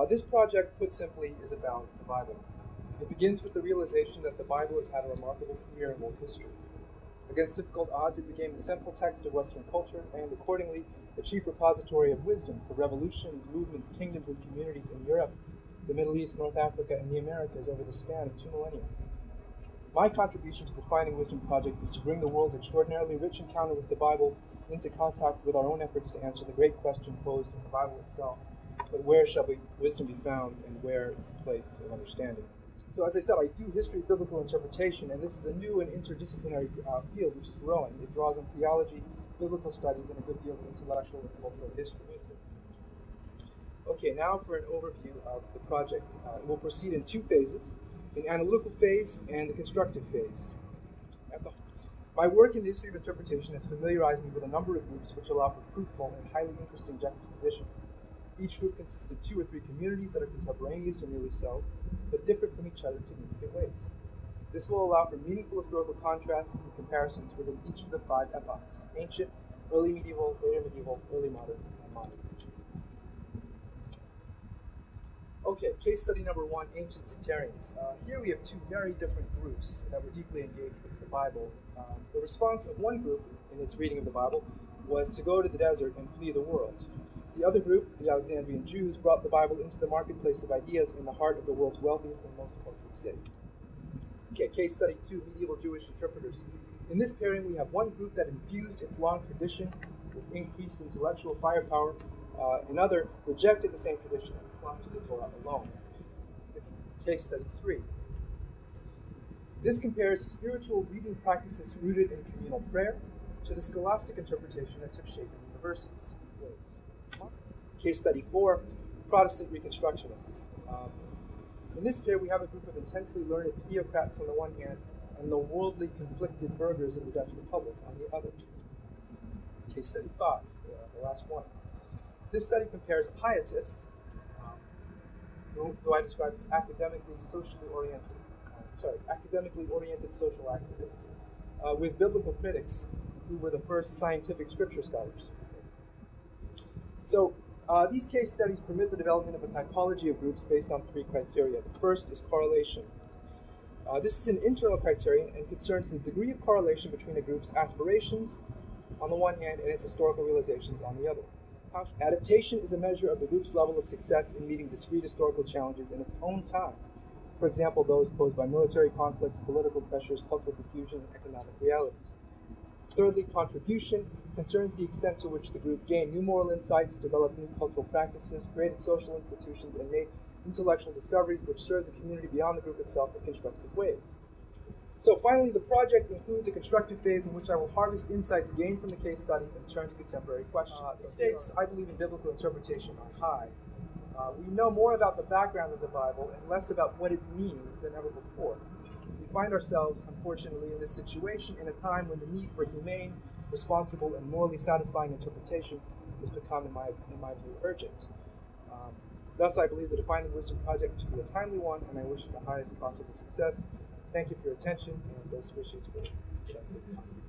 This project, put simply, is about the Bible. It begins with the realization that the Bible has had a remarkable career in world history. Against difficult odds, it became the central text of Western culture and, accordingly, the chief repository of wisdom for revolutions, movements, kingdoms, and communities in Europe, the Middle East, North Africa, and the Americas over the span of 2 millennia. My contribution to the Finding Wisdom project is to bring the world's extraordinarily rich encounter with the Bible into contact with our own efforts to answer the great question posed in the Bible itself. But where shall wisdom be found, and where is the place of understanding? So as I said, I do history of biblical interpretation, and this is a new and interdisciplinary field which is growing. It draws on theology, biblical studies, and a good deal of intellectual and cultural history. Okay, now for an overview of the project. We'll proceed in 2 phases, an analytical phase and the constructive phase. My work in the history of interpretation has familiarized me with a number of groups which allow for fruitful and highly interesting juxtapositions. Each group consists of 2 or 3 communities that are contemporaneous or nearly so, but different from each other in significant ways. This will allow for meaningful historical contrasts and comparisons within each of the 5 epochs: ancient, early medieval, later medieval, early modern, and modern. Okay, case study number 1, ancient sectarians. Here we have 2 very different groups that were deeply engaged with the Bible. The response of one group in its reading of the Bible was to go to the desert and flee the world. The other group, the Alexandrian Jews, brought the Bible into the marketplace of ideas in the heart of the world's wealthiest and most cultured city. Okay, case study 2, medieval Jewish interpreters. In this pairing, we have one group that infused its long tradition with increased intellectual firepower. Another rejected the same tradition and clung to the Torah alone. Case study 3. This compares spiritual reading practices rooted in communal prayer to the scholastic interpretation that took shape in universities. Case study 4, Protestant Reconstructionists. In this pair, we have a group of intensely learned theocrats on the one hand and the worldly conflicted burghers of the Dutch Republic on the other. Case study 5, the last one. This study compares pietists, who I describe as academically oriented social activists, with biblical critics who were the first scientific scripture scholars. So these case studies permit the development of a typology of groups based on 3 criteria. The first is correlation. This is an internal criterion and concerns the degree of correlation between a group's aspirations on the one hand and its historical realizations on the other. Adaptation is a measure of the group's level of success in meeting discrete historical challenges in its own time. For example, those posed by military conflicts, political pressures, cultural diffusion, and economic realities. Thirdly, contribution concerns the extent to which the group gained new moral insights, developed new cultural practices, created social institutions, and made intellectual discoveries which serve the community beyond the group itself in constructive ways. So finally, the project includes a constructive phase in which I will harvest insights gained from the case studies and turn to contemporary questions. The stakes, I believe, in biblical interpretation are high. We know more about the background of the Bible and less about what it means than ever before. We find ourselves, unfortunately, in this situation in a time when the need for humane, responsible, and morally satisfying interpretation has become, in my view, urgent. Thus, I believe the Finding Wisdom project to be a timely one, and I wish it the highest possible success. Thank you for your attention, and best wishes for productive conference.